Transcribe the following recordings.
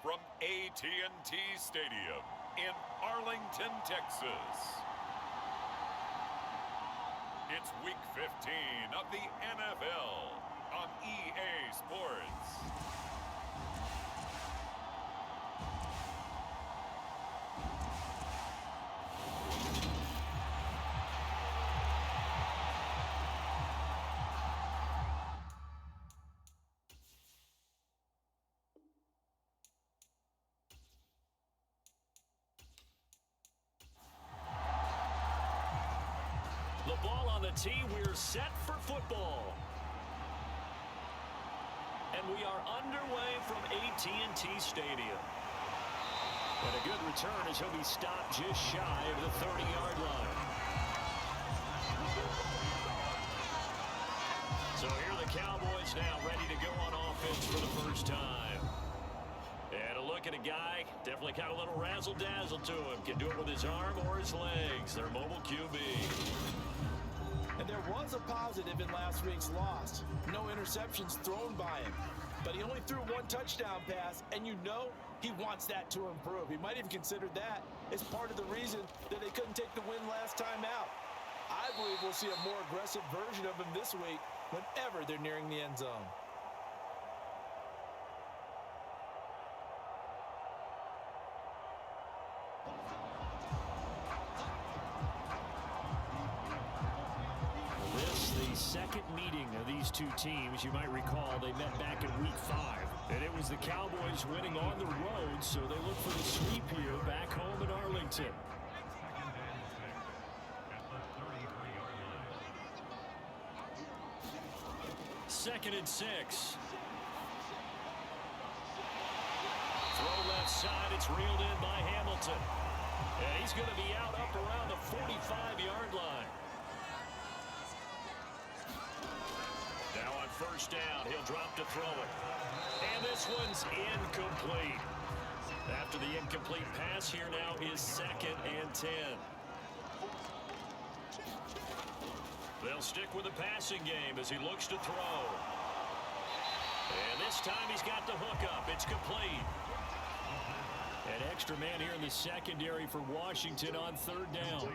from AT&T Stadium in Arlington, Texas. It's Week 15 of the NFL on EA Sports. The ball on the tee, we're set for football. And we are underway from AT&T Stadium. And a good return as he'll be stopped just shy of the 30-yard line. So here are the Cowboys now ready to go on offense for the first time. And a look at a guy, definitely got a little razzle-dazzle to him. Can do it with his arm or his legs. Their mobile QB. And there was a positive in last week's loss. No interceptions thrown by him. But he only threw one touchdown pass, and you know he wants that to improve. He might even consider that as part of the reason that they couldn't take the win last time out. I believe we'll see a more aggressive version of him this week whenever they're nearing the end zone. Second meeting of these two teams. You might recall they met back in Week 5. And it was the Cowboys winning on the road, so they look for the sweep here back home in Arlington. Second and 6. Throw left side. It's reeled in by Hamilton. And he's going to be out up around the 45-yard line. Now on first down, he'll drop to throw it. And this one's incomplete. After the incomplete pass, here now is 2nd and 10. They'll stick with the passing game as he looks to throw. And this time he's got the hook up. It's complete. An extra man here in the secondary for Washington on third down.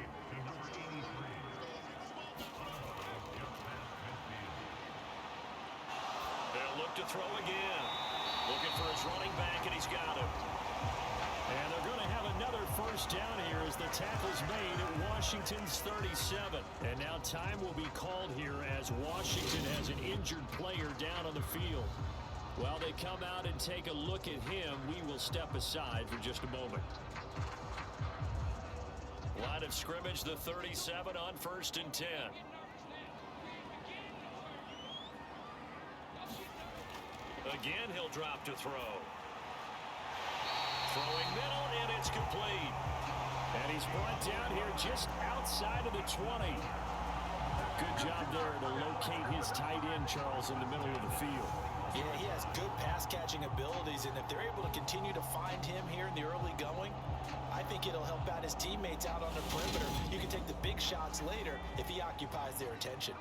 Look to throw again. Looking for his running back, and he's got him. And they're going to have another first down here as the tackle's made at Washington's 37. And now time will be called here as Washington has an injured player down on the field. While they come out and take a look at him, we will step aside for just a moment. Line of scrimmage, the 37 on 1st and 10. Again, he'll drop to throw. Throwing middle, and it's complete. And he's brought down here just outside of the 20. Good job there to locate his tight end, Charles, in the middle of the field. Yeah, he has good pass-catching abilities, and if they're able to continue to find him here in the early going, I think it'll help out his teammates out on the perimeter. You can take the big shots later if he occupies their attention.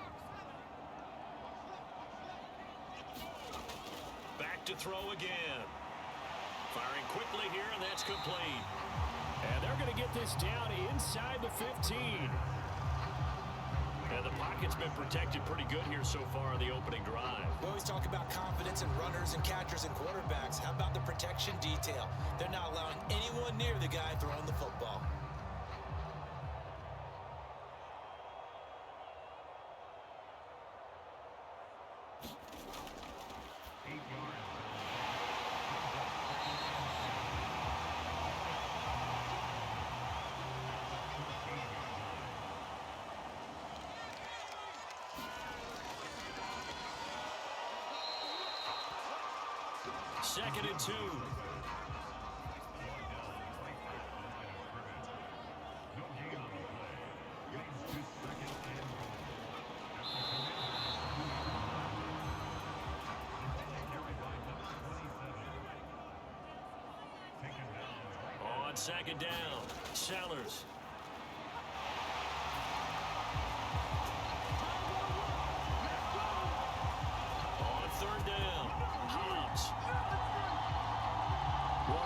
Back to throw again. Firing quickly here, and that's complete. And they're going to get this down inside the 15. And the pocket's been protected pretty good here so far on the opening drive. We always talk about confidence in runners and catchers and quarterbacks. How about the protection detail? They're not allowing anyone near the guy throwing the football. Second and 2. On second down, Sellers. On third down, Hobbs. Well,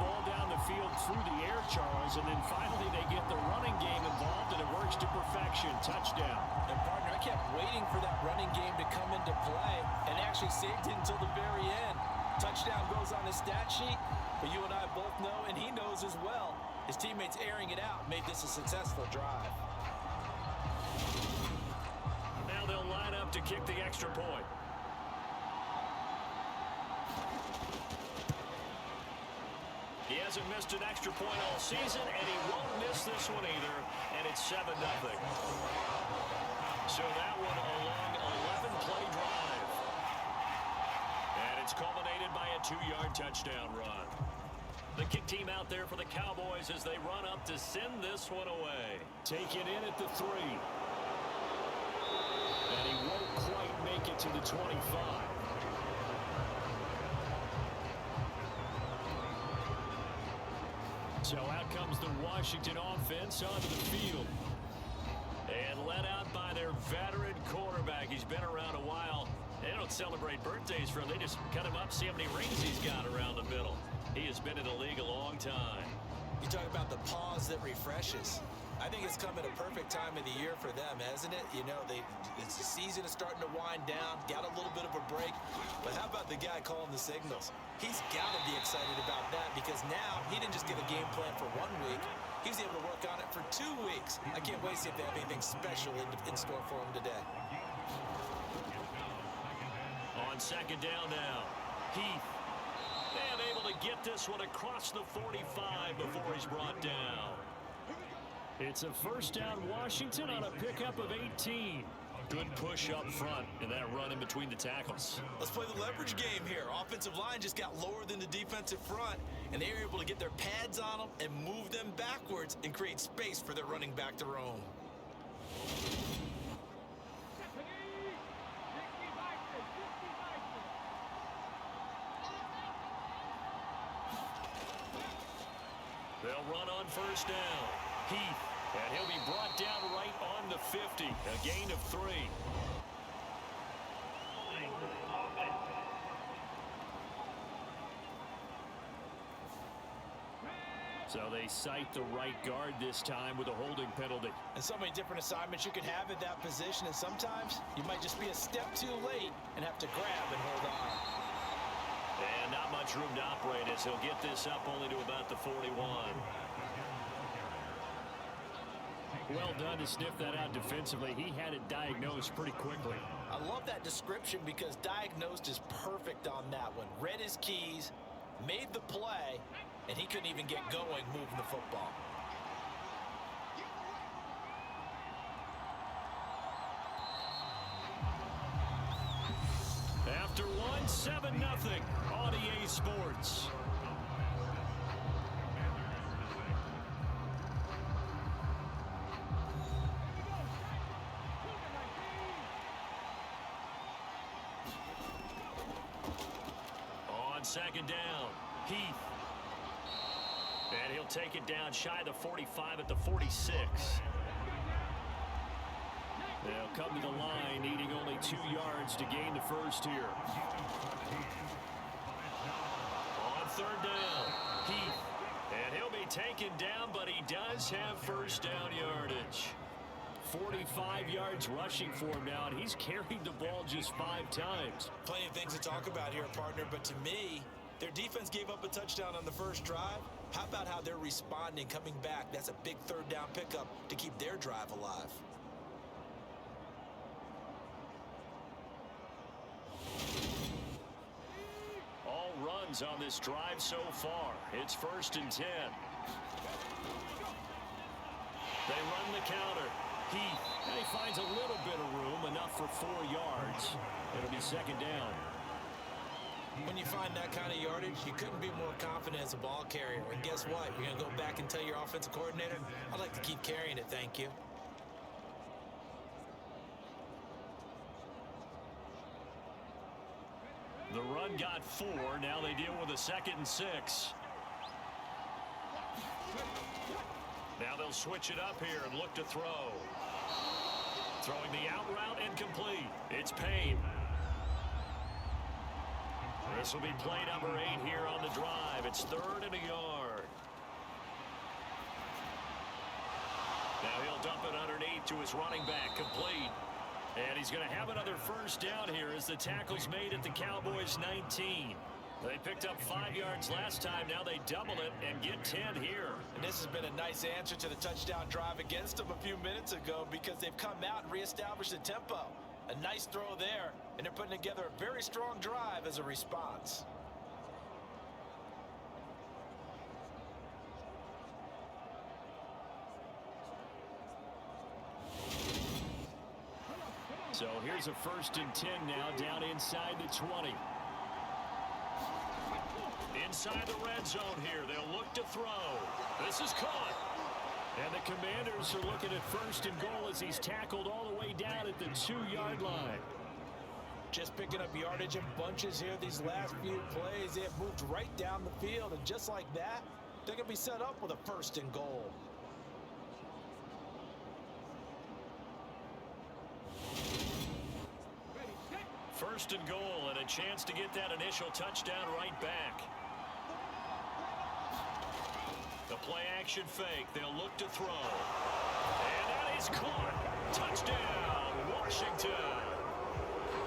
ball down the field through the air, Charles, and then finally they get the running game involved, and it works to perfection. Touchdown. And, partner, I kept waiting for that running game to come into play and actually saved it until the very end. Touchdown goes on his stat sheet, but you and I both know, and he knows as well, his teammates airing it out made this a successful drive. Now they'll line up to kick the extra point. He hasn't missed an extra point all season, and he won't miss this one either, and it's 7-0. So that one a long 11-play drive. And it's culminated by a 2-yard touchdown run. The kick team out there for the Cowboys as they run up to send this one away. Take it in at the 3. And he won't quite make it to the 25. So out comes the Washington offense onto the field. And led out by their veteran quarterback. He's been around a while. They don't celebrate birthdays for him. They just cut him up, see how many rings he's got around the middle. He has been in the league a long time. You talk about the pause that refreshes. I think it's come at a perfect time of the year for them, hasn't it? You know, the season is starting to wind down, got a little bit of a break. But how about the guy calling the signals? He's got to be excited about that because now he didn't just get a game plan for 1 week. He was able to work on it for 2 weeks. I can't wait to see if they have anything special in store for him today. On second down now, Heath. And able to get this one across the 45 before he's brought down. It's a first down Washington on a pickup of 18. Good push up front in that run in between the tackles. Let's play the leverage game here. Offensive line just got lower than the defensive front, and they were able to get their pads on them and move them backwards and create space for their running back to roam. They'll run on first down. Heath, and he'll be brought down right on the 50. A gain of 3. So they cite the right guard this time with a holding penalty. And so many different assignments you could have at that position, and sometimes you might just be a step too late and have to grab and hold on. And not much room to operate as he'll get this up only to about the 41. Well done to sniff that out defensively. He had it diagnosed pretty quickly. I love that description because diagnosed is perfect on that one. Read his keys, made the play, and he couldn't even get going moving the football. After one, 7-0 on EA Sports. On second down, Heath. And he'll take it down shy of the 45 at the 46. They'll come to the line, needing only 2 yards to gain the first here. On third down, Heath. And he'll be taken down, but he does have first down yardage. 45 yards rushing for him now, and he's carried the ball just 5 times. Plenty of things to talk about here, partner, but to me, their defense gave up a touchdown on the first drive. How about how they're responding, coming back? That's a big third down pickup to keep their drive alive. All runs on this drive so far. It's 1st and 10. They run the counter. Heath, and he finds a little bit of room, enough for 4 yards. It'll be second down. When you find that kind of yardage, you couldn't be more confident as a ball carrier. And guess what? You're going to go back and tell your offensive coordinator, I'd like to keep carrying it, thank you. The run got 4. Now they deal with a 2nd and 6. Now they'll switch it up here and look to throw. Throwing the out route incomplete. It's Payne. This will be play number 8 here on the drive. It's 3rd and a yard. it underneath to his running back, complete. And he's going to have another first down here as the tackle's made at the Cowboys 19. They picked up 5 yards last time. Now they double it and get 10 here. And this has been a nice answer to the touchdown drive against them a few minutes ago because they've come out and reestablished the tempo. A nice throw there, and they're putting together a very strong drive as a response. So here's a 1st and 10 now down inside the 20. Inside the red zone here. They'll look to throw. This is caught. And the Commanders are looking at 1st and goal as he's tackled all the way down at the 2-yard line. Just picking up yardage in bunches here these last few plays. They have moved right down the field, and just like that, they're going to be set up with a 1st and goal. First and goal, and a chance to get that initial touchdown right back. The play-action fake. They'll look to throw. And that is caught. Touchdown, Washington.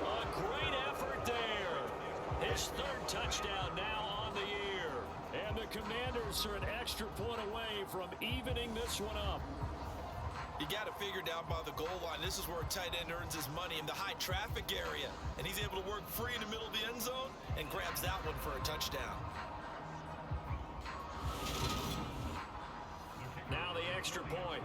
A great effort there. His 3rd touchdown now on the year. And the Commanders are an extra point away from evening this one up. You got to figure down by the goal line. This is where a tight end earns his money, in the high traffic area. And he's able to work free in the middle of the end zone and grabs that one for a touchdown. Now the extra point.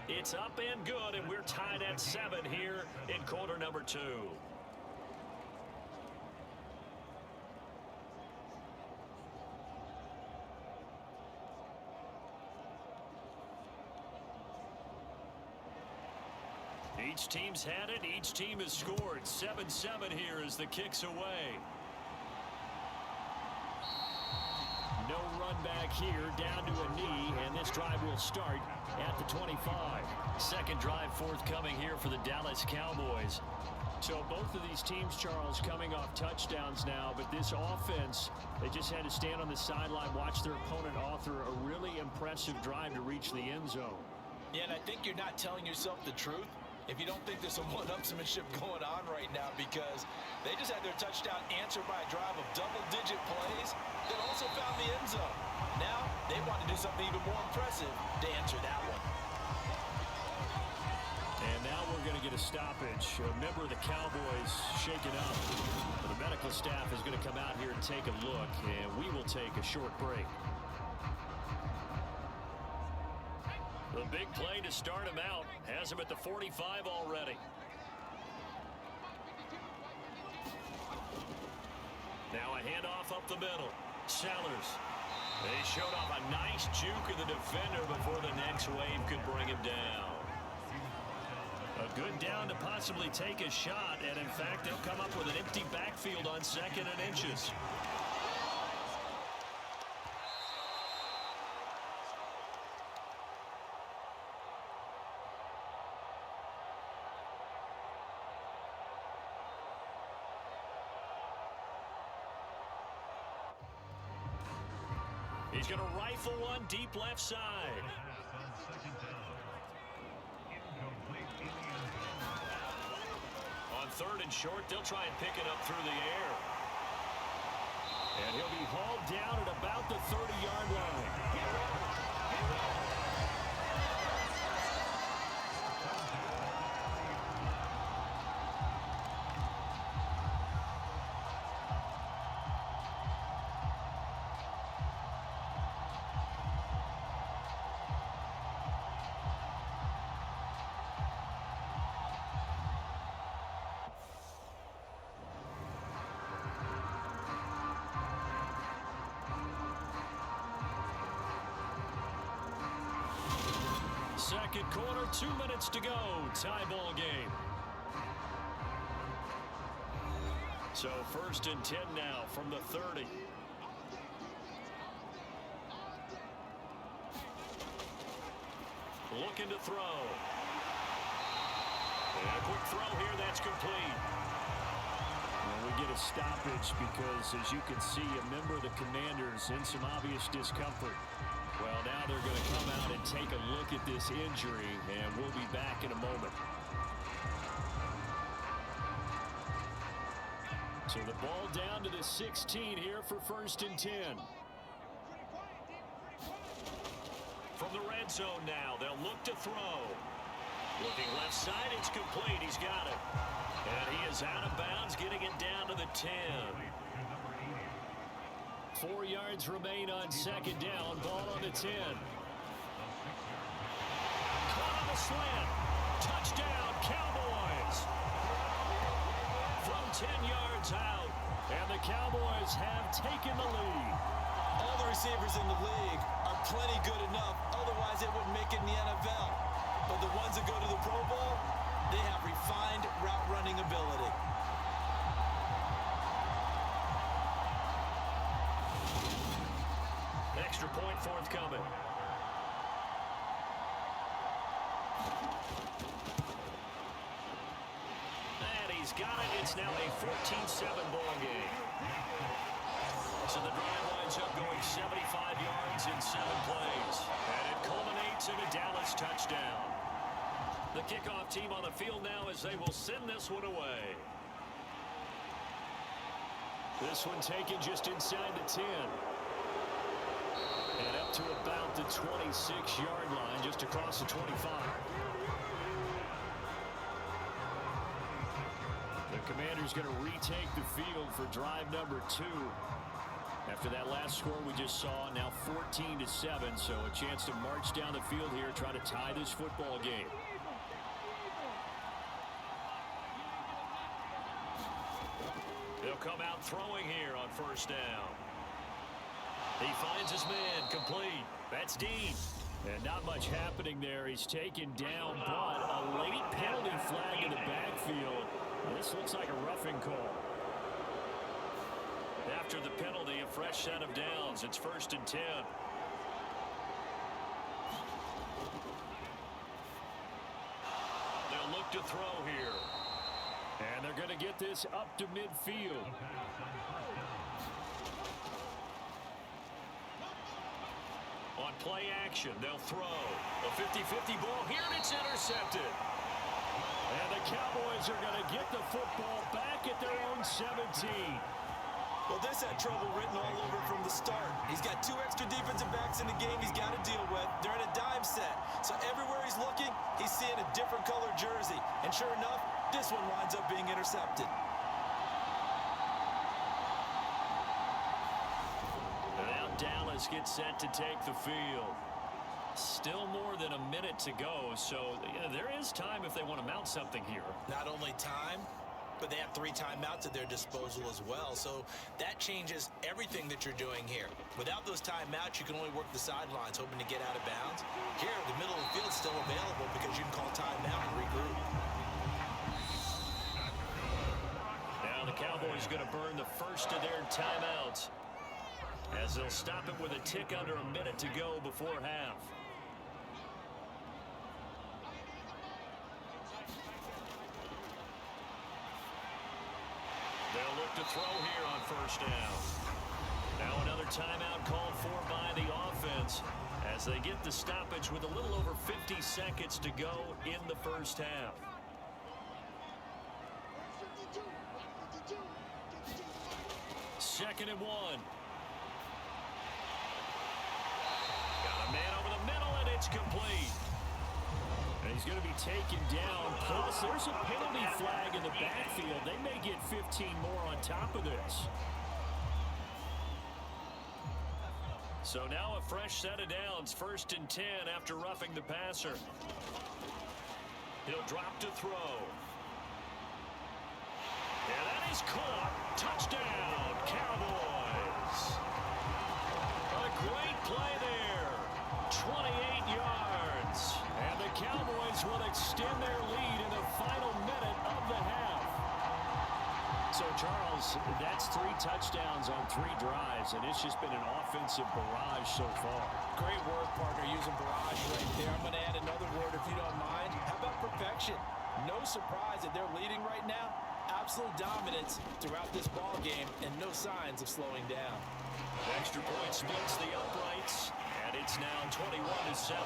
It's up and good, and we're tied at 7 here in quarter number 2. Each team's had it. Each team has scored. 7-7 here as the kick's away. No run back here, down to a knee, and this drive will start at the 25. Second drive forthcoming here for the Dallas Cowboys. So both of these teams, Charles, coming off touchdowns now, but this offense, they just had to stand on the sideline, watch their opponent author a really impressive drive to reach the end zone. Yeah, and I think you're not telling yourself the truth if you don't think there's some one-upsmanship going on right now, because they just had their touchdown answered by a drive of double-digit plays that also found the end zone. Now they want to do something even more impressive to answer that one. And now we're going to get a stoppage. A member of the Cowboys shaken up. The medical staff is going to come out here and take a look, and we will take a short break. The big play to start him out. Has him at the 45 already. Now a handoff up the middle. Sellers. They showed off a nice juke of the defender before the next wave could bring him down. A good down to possibly take a shot, and in fact, they'll come up with an empty backfield on 2nd and inches. He's going to rifle one deep left side. On 3rd and short, they'll try and pick it up through the air. And he'll be hauled down at about the 30-yard line. Second quarter, 2 minutes to go. Tie ball game. So 1st and 10 now from the 30. Looking to throw. And a quick throw here, that's complete. And we get a stoppage because, as you can see, a member of the Commanders in some obvious discomfort. Well, now they're going to come out and take a look at this injury, and we'll be back in a moment. So the ball down to the 16 here for 1st and 10. From the red zone now, they'll look to throw. Looking left side, it's complete. He's got it. And he is out of bounds, getting it down to the 10. 4 yards remain on 2nd down. Ball on the 10. Caught on the slant. Touchdown, Cowboys. From 10 yards out. And the Cowboys have taken the lead. All the receivers in the league are plenty good enough. Otherwise, it wouldn't make it in the NFL. But the ones that go to the Pro Bowl, they have refined route running ability. Extra point forthcoming. And he's got it. It's now a 14-7 ball game. So the drive winds up going 75 yards in 7 plays. And it culminates in a Dallas touchdown. The kickoff team on the field now as they will send this one away. This one taken just inside the 10. And up to about the 26-yard line, just across the 25. The Commanders going to retake the field for drive number 2. After that last score we just saw, now 14-7, so a chance to march down the field here, try to tie this football game. They'll come out throwing here on 1st down. He finds his man, complete. That's Dean. And not much happening there. He's taken down, but a late penalty flag in the backfield. This looks like a roughing call. After the penalty, a fresh set of downs. It's 1st and 10. They'll look to throw here. And they're going to get this up to midfield. On play action, they'll throw. A 50-50 ball here, and it's intercepted. And the Cowboys are going to get the football back at their own 17. Well, this had trouble written all over from the start. He's got 2 extra defensive backs in the game he's got to deal with. They're in a dime set. So everywhere he's looking, he's seeing a different color jersey. And sure enough, this one winds up being intercepted. And now Dallas gets set to take the field. Still more than a minute to go, so there is time if they want to mount something here. Not only time, but they have 3 timeouts at their disposal as well. So that changes everything that you're doing here. Without those timeouts, you can only work the sidelines, hoping to get out of bounds. Here, the middle of the field is still available because you can call timeout and regroup. Now the Cowboys going to burn the first of their timeouts, as they'll stop it with a tick under a minute to go before half. They'll look to throw here on 1st down. Now another timeout called for by the offense as they get the stoppage with a little over 50 seconds to go in the 1st half. Second and 1. Got a man over the middle, and it's complete. And he's going to be taken down. Plus, there's a penalty flag in the backfield. They may get 15 more on top of this. So now a fresh set of downs. 1st and 10 after roughing the passer. He'll drop to throw. And that is caught. Touchdown, Cowboys. A great play there. 28 yards. And the Cowboys will extend their lead in the final minute of the half. So Charles, that's 3 touchdowns on 3 drives, and it's just been an offensive barrage so far. Great word, partner, using barrage right there. I'm going to add another word if you don't mind. How about perfection? No surprise that they're leading right now. Absolute dominance throughout this ball game and no signs of slowing down. Extra point splits the uprights, and it's now 21-7.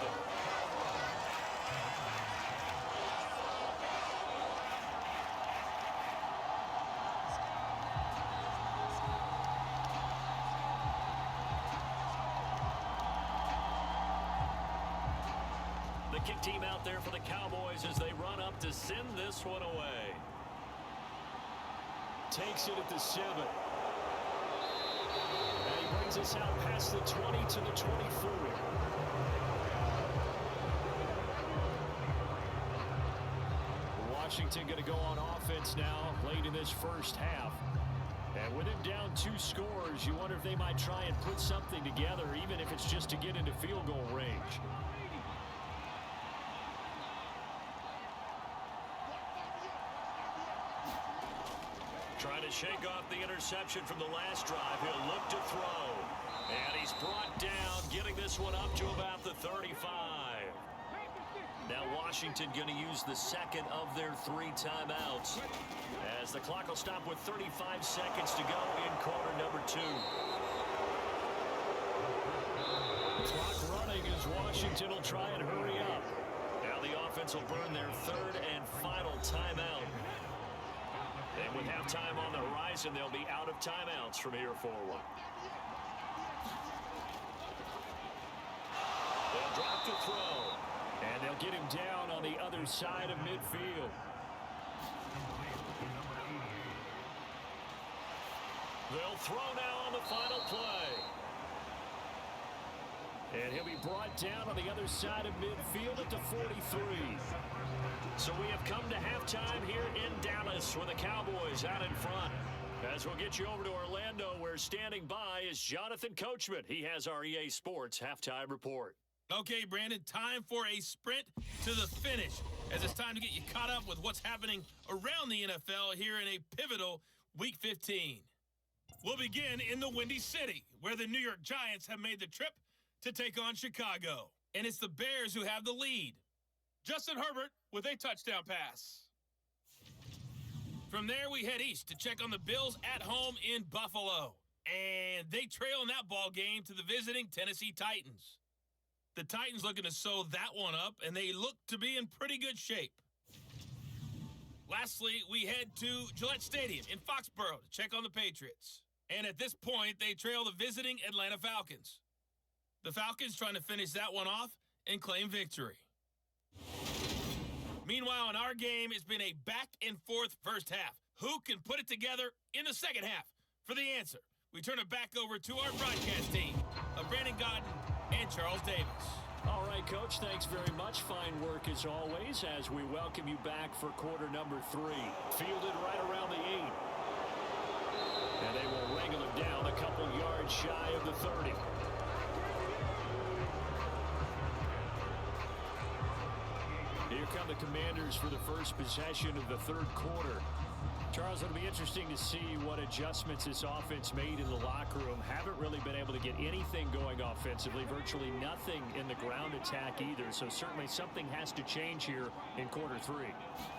The kick team out there for the Cowboys as they run up to send this one away. Takes it at the 7. And he brings us out past the 20 to the 24. Washington going to go on offense now late in this first half. And with him down 2 scores, you wonder if they might try and put something together, even if it's just to get into field goal range. Trying to shake off the interception from the last drive. He'll look to throw. And he's brought down, getting this one up to about the 35. Now Washington going to use the second of their 3 timeouts, as the clock will stop with 35 seconds to go in quarter number 2. Clock running as Washington will try and hurry up. Now the offense will burn their 3rd and final timeout. And with halftime on the horizon, they'll be out of timeouts from here forward. They'll drop to throw. And they'll get him down on the other side of midfield. They'll throw now on the final play. And he'll be brought down on the other side of midfield at the 43. So we have come to halftime here in Dallas with the Cowboys out in front. As we'll get you over to Orlando, where standing by is Jonathan Coachman. He has our EA Sports halftime report. Okay, Brandon, time for a sprint to the finish, as it's time to get you caught up with what's happening around the NFL here in a pivotal Week 15. We'll begin in the Windy City, where the New York Giants have made the trip to take on Chicago. And it's the Bears who have the lead. Justin Herbert with a touchdown pass. From there, we head east to check on the Bills at home in Buffalo. And they trail in that ball game to the visiting Tennessee Titans. The Titans looking to sew that one up, and they look to be in pretty good shape. Lastly, we head to Gillette Stadium in Foxborough to check on the Patriots. And at this point, they trail the visiting Atlanta Falcons. The Falcons trying to finish that one off and claim victory. Meanwhile, in our game, it's been a back-and-forth first half. Who can put it together in the second half? For the answer, we turn it back over to our broadcast team of Brandon Godden and Charles Davis. All right, Coach, thanks very much. Fine work as always as we welcome you back for quarter number 3. Fielded right around the 8. And they will wrangle him down a couple yards shy of the 30. Here come the Commanders for the first possession of the 3rd quarter. Charles, it'll be interesting to see what adjustments this offense made in the locker room. Haven't really been able to get anything going offensively, virtually nothing in the ground attack either. So certainly something has to change here in quarter 3.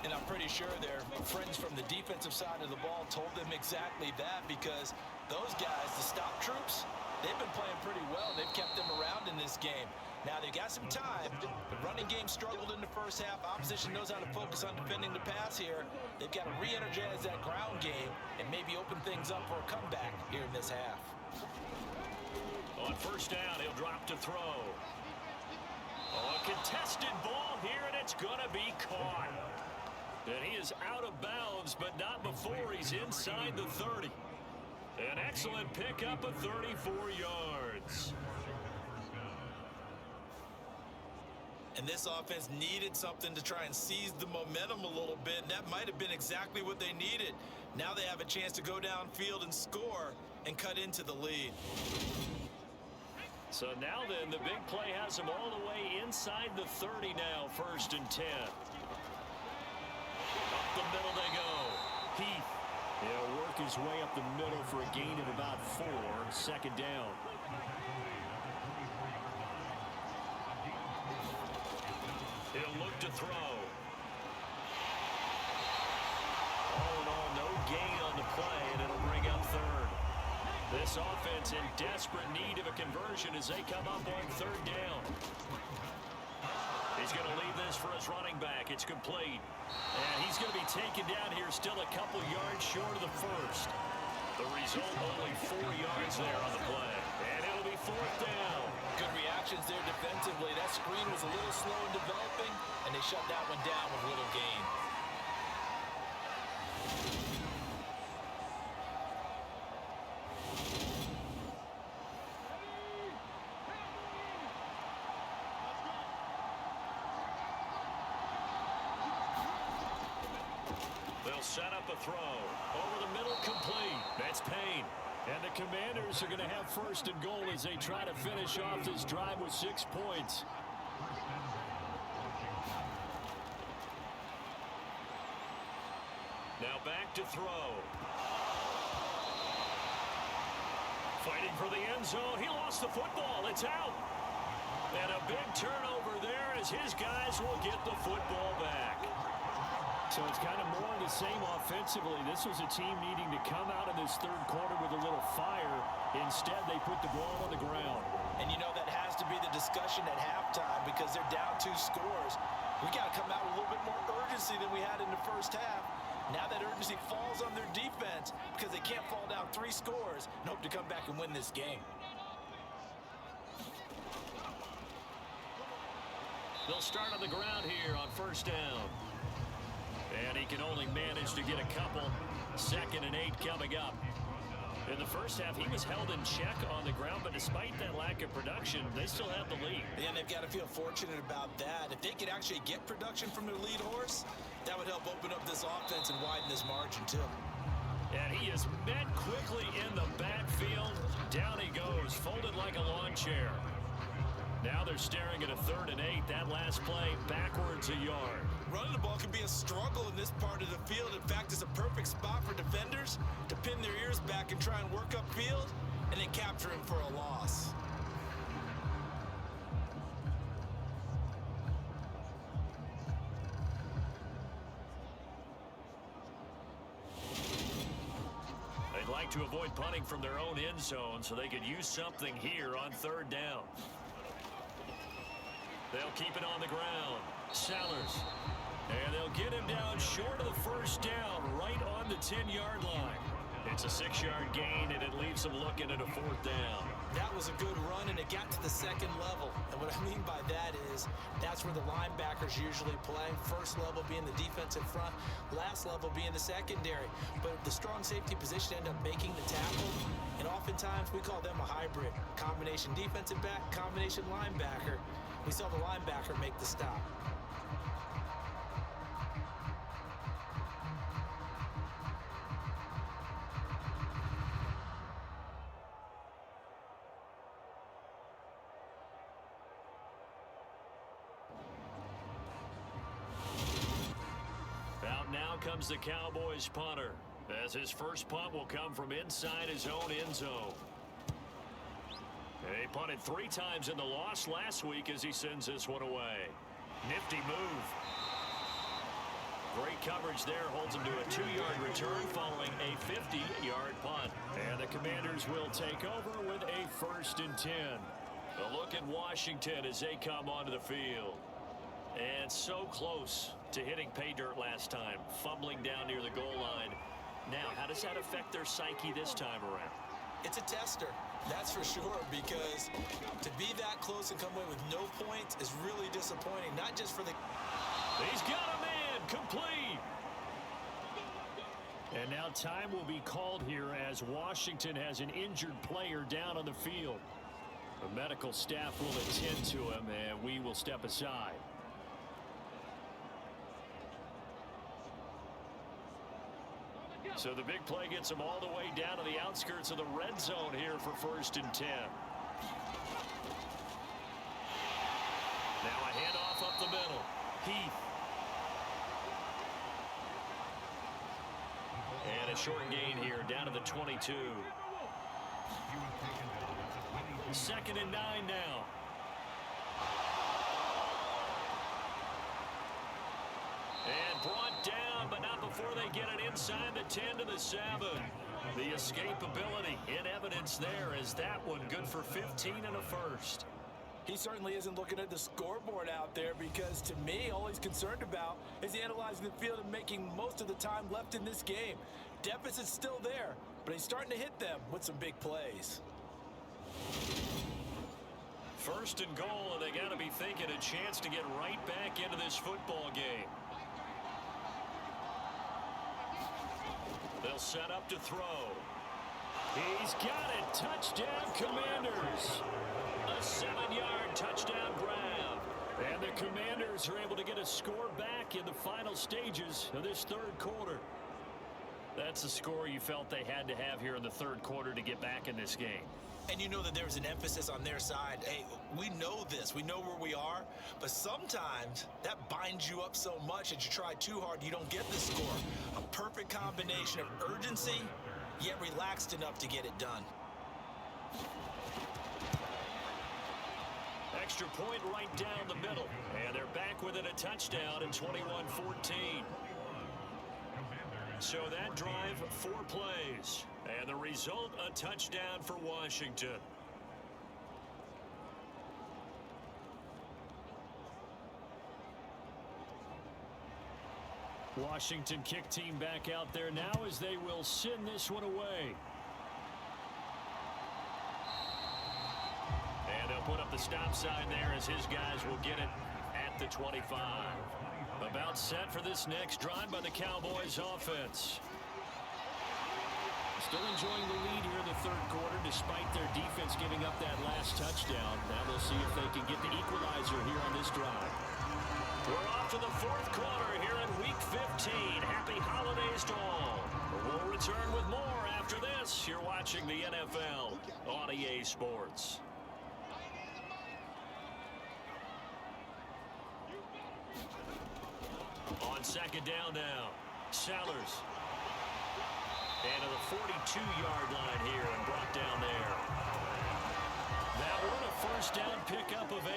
And I'm pretty sure their friends from the defensive side of the ball told them exactly that, because those guys, the stop troops, they've been playing pretty well. They've kept them around in this game. Now, they've got some time. The running game struggled in the first half. Opposition knows how to focus on defending the pass here. They've got to re-energize that ground game and maybe open things up for a comeback here in this half. On first down, he'll drop to throw. A contested ball here, and it's going to be caught. And he is out of bounds, but not before he's inside the 30. An excellent pickup of 34 yards. And this offense needed something to try and seize the momentum a little bit, and that might have been exactly what they needed. Now they have a chance to go downfield and score and cut into the lead. So now then, the big play has them all the way inside the 30 now, 1st and 10. Up the middle they go. Heath. Yeah, work his way up the middle for a gain of about 4, second down. He'll look to throw. All in all, no gain on the play, and it'll bring up third. This offense in desperate need of a conversion as they come up on third down. He's going to leave this for his running back. It's complete. And he's going to be taken down here still a couple yards short of the first. The result, only 4 yards there on the play. And it'll be fourth down. Good reactions there defensively. That screen was a little slow in developing, and they shut that one down with little gain. They'll set up a throw. Over the middle, complete. That's Payne. And the Commanders are going to have first and goal as they try to finish off this drive with 6 points. Now back to throw. Fighting for the end zone. He lost the football. It's out. And a big turnover there as his guys will get the football back. So it's kind of more of the same offensively. This was a team needing to come out in this third quarter with a little fire. Instead, they put the ball on the ground. And you know that has to be the discussion at halftime because they're down 2 scores. We got to come out with a little bit more urgency than we had in the first half. Now that urgency falls on their defense because they can't fall down 3 scores and hope to come back and win this game. They'll start on the ground here on first down. And he can only manage to get a couple. 2nd and 8 coming up. In the first half, he was held in check on the ground, but despite that lack of production, they still have the lead. And they've got to feel fortunate about that. If they could actually get production from their lead horse, that would help open up this offense and widen this margin, too. And he is met quickly in the backfield. Down he goes, folded like a lawn chair. Now they're staring at a 3rd and 8. That last play, backwards a yard. Running the ball can be a struggle in this part of the field. In fact, it's a perfect spot for defenders to pin their ears back and try and work upfield and then capture him for a loss. They'd like to avoid punting from their own end zone so they could use something here on 3rd down. They'll keep it on the ground. Sellers. And they'll get him down short of the first down, right on the 10-yard line. It's a 6-yard gain, and it leaves them looking at a 4th down. That was a good run, and it got to the 2nd level. And what I mean by that is that's where the linebackers usually play. First level being the defensive front, last level being the secondary. But the strong safety position end up making the tackle, and oftentimes we call them a hybrid. Combination defensive back, combination linebacker. We saw the linebacker make the stop. Out now comes the Cowboys punter, as his first punt will come from inside his own end zone. He punted 3 times in the loss last week as he sends this one away. Nifty move. Great coverage there, holds him to a 2-yard return following a 50-yard punt. And the Commanders will take over with a 1st and 10. A look at Washington as they come onto the field. And so close to hitting pay dirt last time, fumbling down near the goal line. Now, how does that affect their psyche this time around? It's a tester, that's for sure, because to be that close and come away with no points is really disappointing, not just for the... He's got a man, complete. And now time will be called here as Washington has an injured player down on the field. The medical staff will attend to him, and we will step aside. So the big play gets him all the way down to the outskirts of the red zone here for 1st and 10. Now a handoff up the middle. Heath. And a short gain here, down to the 22. 2nd and 9 now. And brought down, but not before they get it inside the 10 to the 7. The escapability in evidence there is that one good for 15 and a first. He certainly isn't looking at the scoreboard out there because, to me, all he's concerned about is analyzing the field and making most of the time left in this game. Deficit's still there, but he's starting to hit them with some big plays. 1st and goal, and they got to be thinking a chance to get right back into this football game. They'll set up to throw. He's got it. Touchdown, Commanders. A 7-yard touchdown grab. And the Commanders are able to get a score back in the final stages of this 3rd quarter. That's the score you felt they had to have here in the 3rd quarter to get back in this game. And you know that there's an emphasis on their side. Hey, we know this. We know where we are. But sometimes that binds you up so much that you try too hard, you don't get the score. A perfect combination of urgency, yet relaxed enough to get it done. Extra point right down the middle. And they're back within a touchdown at 21-14. So that drive, 4 plays. And the result, a touchdown for Washington. Washington kick team back out there now as they will send this one away. And they'll put up the stop sign there as his guys will get it at the 25. About set for this next drive by the Cowboys offense. Still enjoying the lead here in the 3rd quarter despite their defense giving up that last touchdown. Now they'll see if they can get the equalizer here on this drive. We're off to the 4th quarter here in Week 15. Happy holidays to all. We'll return with more after this. You're watching the NFL on EA Sports. On 2nd down now, Sellers. And to the 42-yard line here and brought down there. That one a 1st down pickup of 8.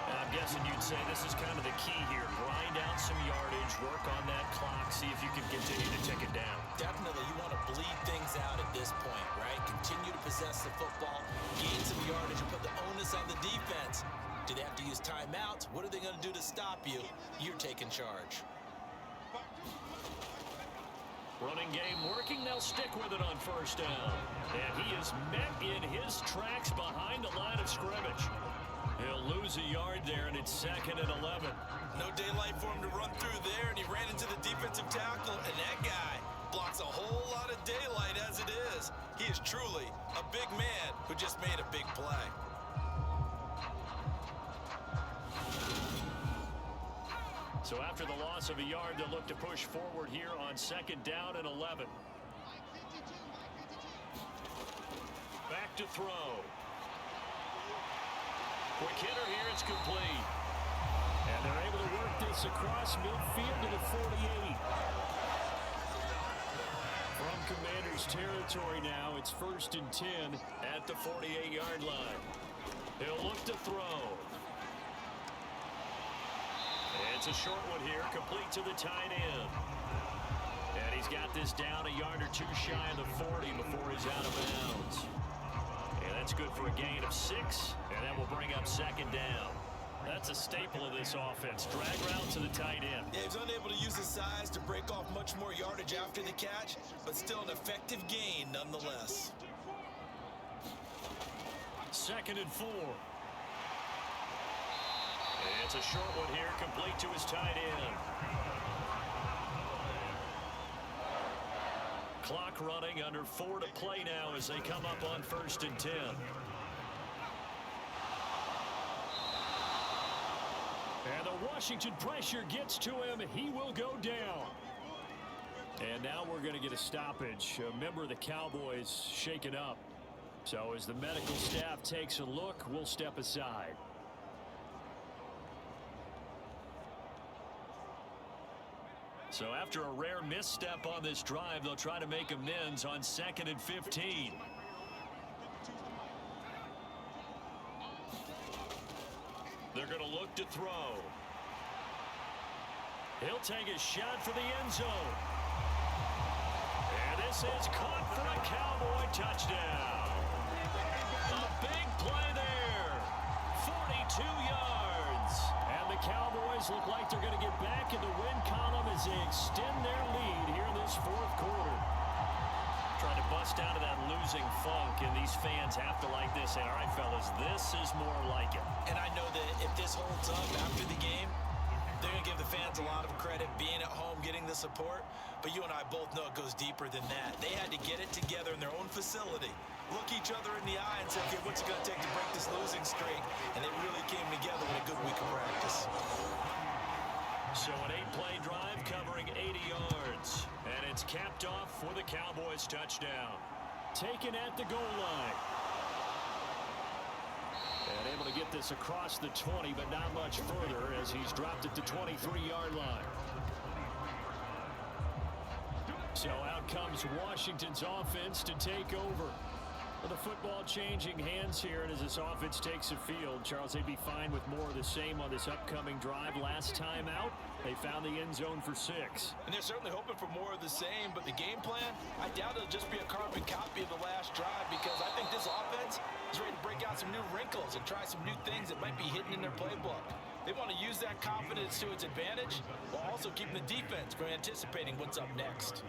And I'm guessing you'd say this is kind of the key here. Grind out some yardage, work on that clock, see if you can continue to tick it down. Definitely, you want to bleed things out at this point, right? Continue to possess the football, gain some yardage, and put the onus on the defense. Do they have to use timeouts? What are they going to do to stop you? You're taking charge. Running game working. They'll stick with it on 1st down. And he is met in his tracks behind the line of scrimmage. He'll lose a yard there, and it's 2nd and 11. No daylight for him to run through there, and he ran into the defensive tackle, and that guy blocks a whole lot of daylight as it is. He is truly a big man who just made a big play. So after the loss of a yard, they'll look to push forward here on 2nd down and 11. Back to throw. Quick hitter here, it's complete. And they're able to work this across midfield to the 48. From Commanders territory now, it's 1st and 10 at the 48-yard line. He'll look to throw. It's a short one here, complete to the tight end. And he's got this down a yard or 2 shy of the 40 before he's out of bounds. And that's good for a gain of 6, and that will bring up 2nd down. That's a staple of this offense. Drag route to the tight end. Yeah, he's unable to use his size to break off much more yardage after the catch, but still an effective gain nonetheless. 2nd and 4. It's a short one here, complete to his tight end. Clock running, under 4 to play now as they come up on 1st and 10. And the Washington pressure gets to him. He will go down. And now we're going to get a stoppage. A member of the Cowboys shaken up. So as the medical staff takes a look, we'll step aside. So after a rare misstep on this drive, they'll try to make amends on 2nd and 15. They're going to look to throw. He'll take a shot for the end zone. And this is caught for a Cowboy touchdown. A big play there. 42 yards. And the Cowboys look like they're going to get back in the win column as they extend their lead here in this 4th quarter. Trying to bust out of that losing funk, and these fans have to like this. And all right, fellas, this is more like it. And I know that if this holds up after the game, they're going to give the fans a lot of credit being at home, getting the support. But you and I both know it goes deeper than that. They had to get it together in their own facility, look each other in the eye and say, okay, what's it going to take to break this losing streak? And they really came together in a good week of practice. So an 8-play drive covering 80 yards. And it's capped off for the Cowboys touchdown. Taken at the goal line. And able to get this across the 20, but not much further as he's dropped at the 23-yard line. So out comes Washington's offense to take over. With the football changing hands here, and as this offense takes the field, Charles, they'd be fine with more of the same on this upcoming drive. Last time out, they found the end zone for 6. And they're certainly hoping for more of the same, but the game plan, I doubt it'll just be a carbon copy of the last drive, because I think this offense is ready to break out some new wrinkles and try some new things that might be hidden in their playbook. They want to use that confidence to its advantage while also keeping the defense from anticipating what's up next.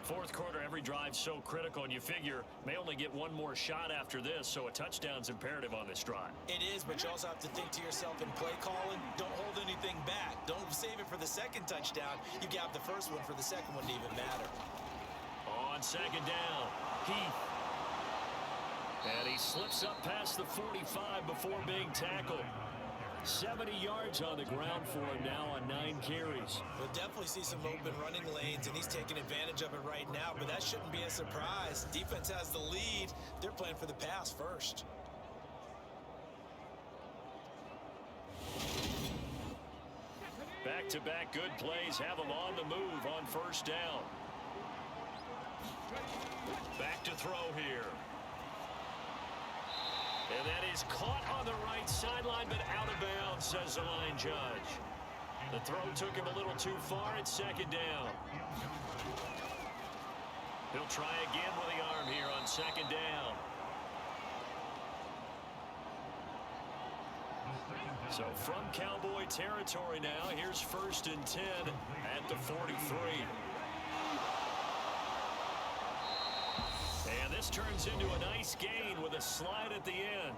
4th quarter, every drive so critical, and you figure may only get one more shot after this, so a touchdown's imperative on this drive. It is, but you also have to think to yourself in play calling, don't hold anything back. Don't save it for the second touchdown. You got the first one for the second one to even matter. On 2nd down, Heath. And he slips up past the 45 before being tackled. 70 yards on the ground for him now on 9 carries. We'll definitely see some open running lanes, and he's taking advantage of it right now, but that shouldn't be a surprise. Defense has the lead. They're playing for the pass first. Back-to-back good plays have them on the move on 1st down. Back to throw here. And that is caught on the right sideline, but out of bounds, says the line judge. The throw took him a little too far at 2nd down. He'll try again with the arm here on 2nd down. So from Cowboy territory now, here's 1st and 10 at the 43. And this turns into a nice gain with a slide at the end.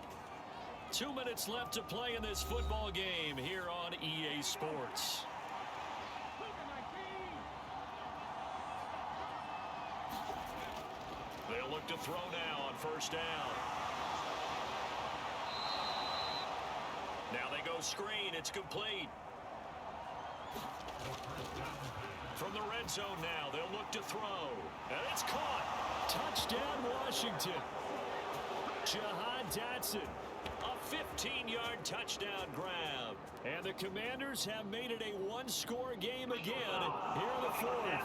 2 minutes left to play in this football game here on EA Sports. They'll look to throw now on 1st down. Now they go screen. It's complete. From the red zone now, they'll look to throw. And it's caught. Touchdown, Washington. Jahan Dotson, a 15-yard touchdown grab. And the Commanders have made it a one-score game again here in the 4th.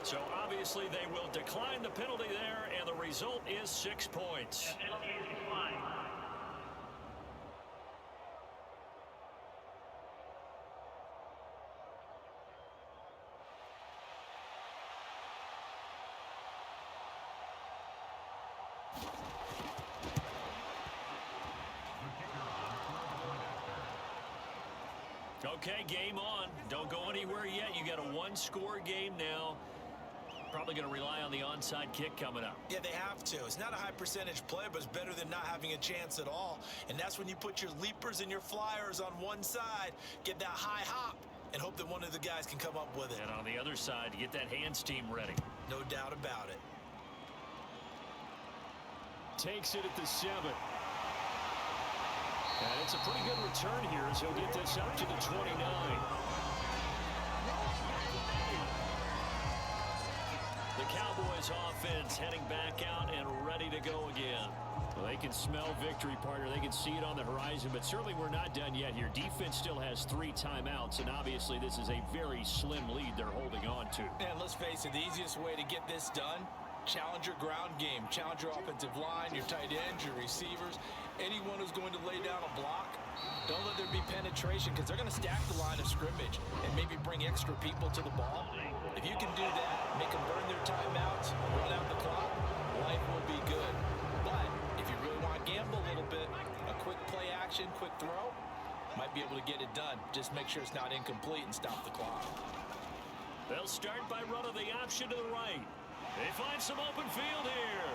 So obviously they will decline the penalty there, and the result is 6 points. Okay, game on. Don't go anywhere yet. You got a one-score game now. Probably going to rely on the onside kick coming up. Yeah, they have to. It's not a high percentage play, but it's better than not having a chance at all. And that's when you put your leapers and your flyers on one side, get that high hop, and hope that one of the guys can come up with it. And on the other side, get that hands team ready. No doubt about it. Takes it at the 7. And it's a pretty good return here as he'll get this up to the 29. The Cowboys offense heading back out and ready to go again. Well, they can smell victory, partner. They can see it on the horizon, but certainly we're not done yet here. Defense still has 3 timeouts, and obviously this is a very slim lead they're holding on to. And let's face it, the easiest way to get this done, challenge your ground game. Challenge your offensive line, your tight ends, your receivers, anyone who's going to lay down a block. Don't let there be penetration because they're going to stack the line of scrimmage and maybe bring extra people to the ball. If you can do that, make them burn their timeouts, run out the clock, life will be good. But if you really want to gamble a little bit, a quick play action, quick throw, might be able to get it done. Just make sure it's not incomplete and stop the clock. They'll start by running the option to the right. They find some open field here.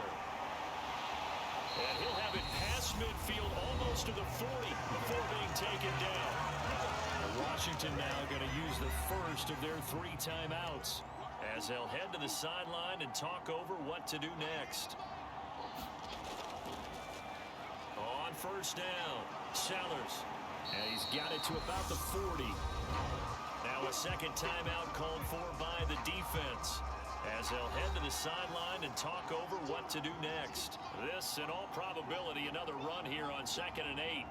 And he'll have it past midfield almost to the 40 before being taken down. Washington now going to use the first of their 3 timeouts as they'll head to the sideline and talk over what to do next. On first down, Sellers. And he's got it to about the 40. Now a second timeout called for by the defense as they'll head to the sideline and talk over what to do next. This, in all probability, another run here on 2nd and 8.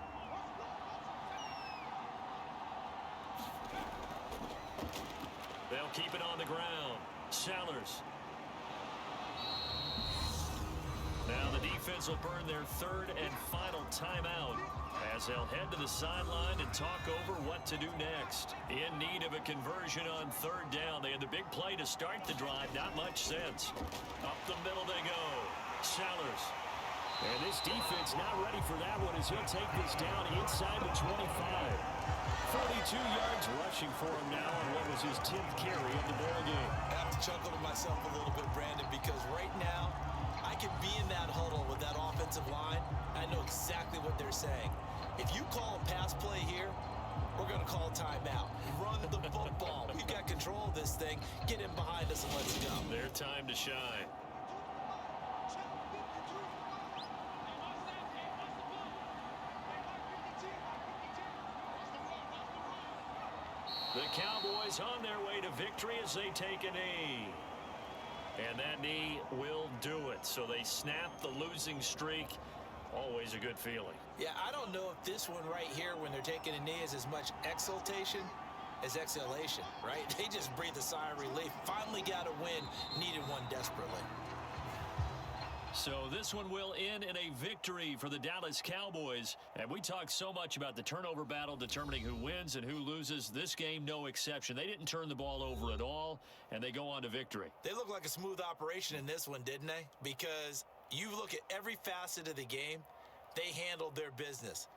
They'll keep it on the ground. Sellers. Now the defense will burn their 3rd and final timeout as they'll head to the sideline and talk over what to do next. In need of a conversion on 3rd down. They had the big play to start the drive. Not much sense. Up the middle they go. Sellers. And this defense not ready for that one as he'll take this down inside the 25. 42 yards rushing for him now on what was his 10th carry of the ball game. I have to chuckle to myself a little bit, Brandon, because right now I can be in that huddle with that offensive line. I know exactly what they're saying. If you call a pass play here, we're going to call timeout. Run the football. We've got control of this thing. Get in behind us and let's go. Their time to shine. The Cowboys on their way to victory as they take a knee. And that knee will do it. So they snap the losing streak. Always a good feeling. Yeah, I don't know if this one right here when they're taking a knee is as much exultation as exhalation, right? They just breathe a sigh of relief. Finally got a win. Needed one desperately. So this one will end in a victory for the Dallas Cowboys. And we talk so much about the turnover battle determining who wins and who loses. This game, no exception. They didn't turn the ball over at all, and they go on to victory. They look like a smooth operation in this one, didn't they? Because you look at every facet of the game, they handled their business.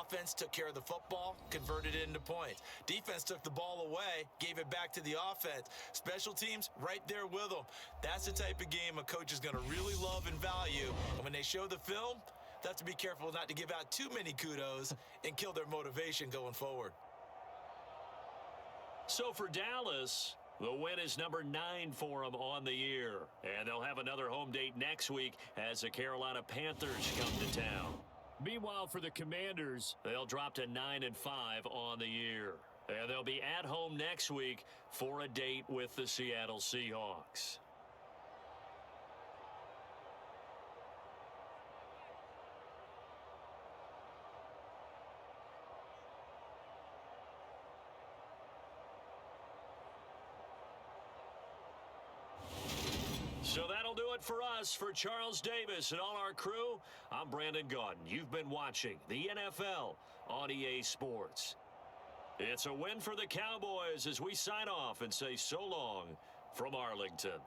Offense took care of the football, converted it into points. Defense took the ball away, gave it back to the offense. Special teams, right there with them. That's the type of game a coach is going to really love and value. And when they show the film, they have to be careful not to give out too many kudos and kill their motivation going forward. So for Dallas, the win is number 9 for them on the year. And they'll have another home date next week as the Carolina Panthers come to town. Meanwhile, for the Commanders, they'll drop to 9-5 on the year. And they'll be at home next week for a date with the Seattle Seahawks. So that'll do it for us. For Charles Davis and all our crew, I'm Brandon Gaudin. You've been watching the NFL on EA Sports. It's a win for the Cowboys as we sign off and say so long from Arlington.